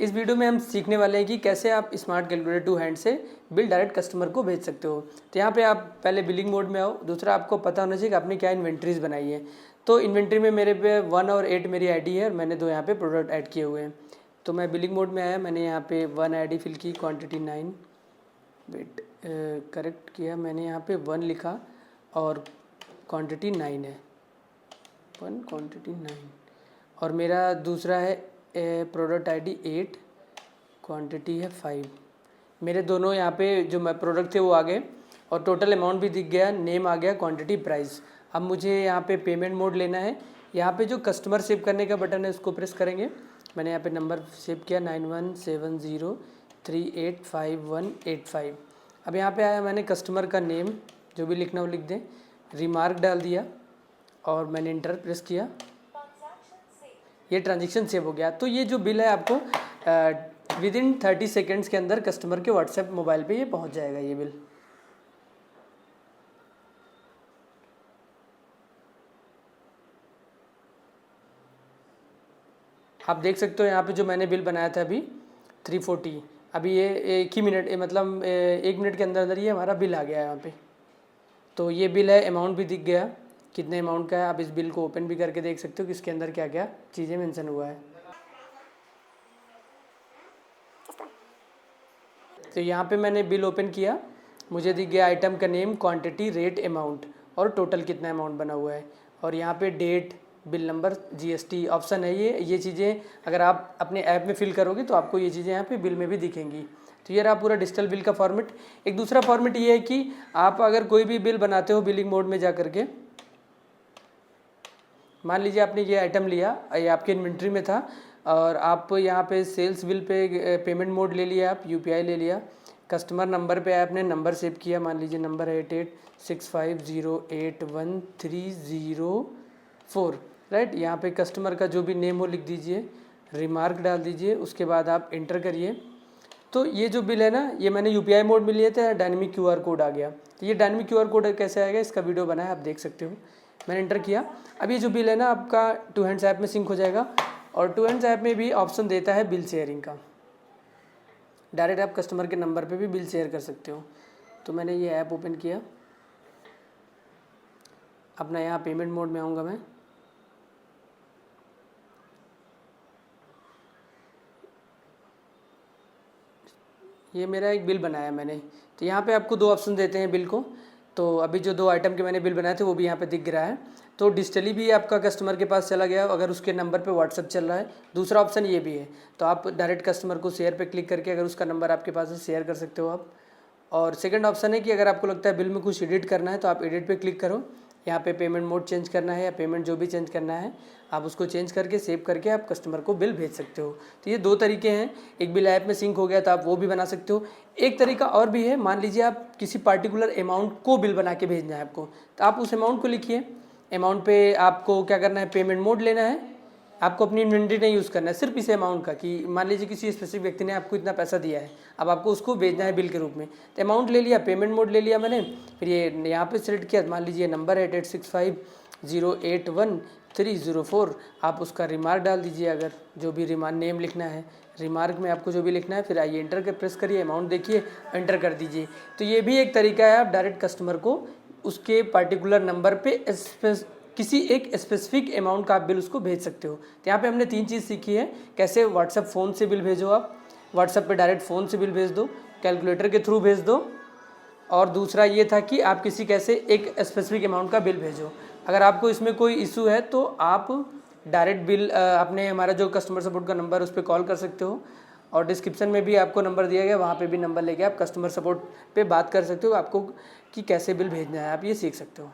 इस वीडियो में हम सीखने वाले हैं कि कैसे आप स्मार्ट कैलकुलेटर टू हैंड से बिल डायरेक्ट कस्टमर को भेज सकते हो। तो यहाँ पे आप पहले बिलिंग मोड में आओ। दूसरा, आपको पता होना चाहिए कि आपने क्या इन्वेंट्रीज बनाई है। तो इन्वेंट्री में मेरे पे 1 और 8 मेरी आईडी है और मैंने 2 यहाँ पे प्रोडक्ट ऐड किए हुए हैं। तो मैं बिलिंग मोड में आया, मैंने यहाँ पे 1 आईडी फिल की, क्वान्टिटी 9, वेट करेक्ट किया, मैंने यहाँ पे 1 लिखा और क्वान्टिटी 9 है, 1 क्वान्टिटी 9। और मेरा दूसरा है प्रोडक्ट आईडी 8, क्वांटिटी है 5। मेरे दोनों यहाँ पे जो मैं प्रोडक्ट थे वो आ गए और टोटल अमाउंट भी दिख गया, नेम आ गया, क्वांटिटी, प्राइस। अब मुझे यहाँ पे पेमेंट मोड लेना है। यहाँ पे जो कस्टमर सेव करने का बटन है उसको प्रेस करेंगे। मैंने यहाँ पे नंबर सेव किया 9170385185। अब यहाँ पे आया, मैंने कस्टमर का नेम जो भी लिखना वो लिख दें, रिमार्क डाल दिया और मैंने इंटर प्रेस किया। ये ट्रांजेक्शन सेव हो गया। तो ये जो बिल है आपको विदिन 30 सेकेंड्स के अंदर कस्टमर के व्हाट्सएप मोबाइल पे ये पहुंच जाएगा ये बिल। आप देख सकते हो यहाँ पे जो मैंने बिल बनाया था अभी 340, अभी ये 1 ही मिनट, मतलब 1 मिनट के अंदर अंदर ये हमारा बिल आ गया है यहाँ पे। तो ये बिल है, अमाउंट भी दिख गया कितने अमाउंट का है। आप इस बिल को ओपन भी करके देख सकते हो कि इसके अंदर क्या क्या चीज़ें मेंशन हुआ है। तो यहाँ पे मैंने बिल ओपन किया, मुझे दिख गया आइटम का नेम, क्वांटिटी, रेट, अमाउंट और टोटल कितना अमाउंट बना हुआ है। और यहाँ पे date, bill number, GST option है। ये चीज़ें अगर आप अपने ऐप में फिल करोगे तो आपको ये चीज़ें यहाँ पे बिल में भी दिखेंगी। तो ये रहा पूरा डिजिटल बिल का फॉर्मेट। एक दूसरा फॉर्मेट ये है कि आप अगर कोई भी बिल बनाते हो बिलिंग मोड में जा करके, मान लीजिए आपने ये आइटम लिया, ये आपके इन्वेंट्री में था और आप यहाँ पे सेल्स बिल पे पेमेंट मोड ले लिया, आप यूपीआई ले लिया, कस्टमर नंबर पे आपने नंबर सेव किया, मान लीजिए नंबर है 8865081304, राइट। यहाँ पे कस्टमर का जो भी नेम हो लिख दीजिए, रिमार्क डाल दीजिए, उसके बाद आप इंटर करिए। तो ये जो बिल है ना, ये मैंने यूपीआई मोड में लिए थे, डायनेमिक क्यूआर कोड आ गया। तो ये डायनेमिक क्यूआर कोड कैसे आएगा, इसका वीडियो बना है, आप देख सकते हो। मैंने इंटर किया। अब ये जो बिल है ना आपका टू हैंड्स ऐप में सिंक हो जाएगा और टू हैंड्स ऐप में भी ऑप्शन देता है बिल शेयरिंग का। डायरेक्ट आप कस्टमर के नंबर पे भी बिल शेयर कर सकते हो। तो मैंने ये ऐप ओपन किया, अपना यहाँ पेमेंट मोड में आऊँगा मैं। ये मेरा एक बिल बनाया मैंने। तो यहाँ पे आपको 2 ऑप्शन देते हैं बिल को। तो अभी जो 2 आइटम के मैंने बिल बनाए थे वो भी यहाँ पे दिख रहा है। तो डिजिटली भी आपका कस्टमर के पास चला गया अगर उसके नंबर पे व्हाट्सएप चल रहा है। दूसरा ऑप्शन ये भी है, तो आप डायरेक्ट कस्टमर को शेयर पे क्लिक करके अगर उसका नंबर आपके पास है शेयर कर सकते हो आप। और सेकंड ऑप्शन है कि अगर आपको लगता है बिल में कुछ एडिट करना है तो आप एडिट पे क्लिक करो। यहाँ पे पेमेंट मोड चेंज करना है या पेमेंट जो भी चेंज करना है आप उसको चेंज करके सेव करके आप कस्टमर को बिल भेज सकते हो। तो ये 2 तरीके हैं। एक बिल ऐप में सिंक हो गया तो आप वो भी बना सकते हो। एक तरीका और भी है, मान लीजिए आप किसी पार्टिकुलर अमाउंट को बिल बना के भेजना है आपको, तो आप उस अमाउंट को लिखिए। अमाउंट पे आपको क्या करना है, पेमेंट मोड लेना है। आपको अपनी इन्वेंट्री नहीं यूज़ करना है, सिर्फ इस अमाउंट का, कि मान लीजिए किसी स्पेसिफिक व्यक्ति ने आपको इतना पैसा दिया है, अब आपको उसको भेजना है बिल के रूप में। तो अमाउंट ले लिया, पेमेंट मोड ले लिया मैंने, फिर ये यहाँ पे सेलेक्ट किया। मान लीजिए नंबर है 8865081304। आप उसका रिमार्क डाल दीजिए, अगर जो भी रिमार्क नेम लिखना है, रिमार्क में आपको जो भी लिखना है, फिर आइए इंटर के प्रेस करिए, अमाउंट देखिए, एंटर कर दीजिए। तो ये भी एक तरीका है, आप डायरेक्ट कस्टमर को उसके पर्टिकुलर नंबर पे किसी एक स्पेसिफिक अमाउंट का आप बिल उसको भेज सकते हो। तो यहाँ पे हमने 3 चीज़ सीखी है, कैसे व्हाट्सएप फ़ोन से बिल भेजो, आप व्हाट्सएप पे डायरेक्ट फ़ोन से बिल भेज दो, कैलकुलेटर के थ्रू भेज दो, और दूसरा ये था कि आप किसी कैसे एक स्पेसिफिक अमाउंट का बिल भेजो। अगर आपको इसमें कोई इशू है तो आप डायरेक्ट बिल अपने हमारा जो कस्टमर सपोर्ट का नंबर उस पर कॉल कर सकते हो, और डिस्क्रिप्शन में भी आपको नंबर दिया गया, वहाँ पे भी नंबर लेके आप कस्टमर सपोर्ट पे बात कर सकते हो, आपको कि कैसे बिल भेजना है, आप ये सीख सकते हो।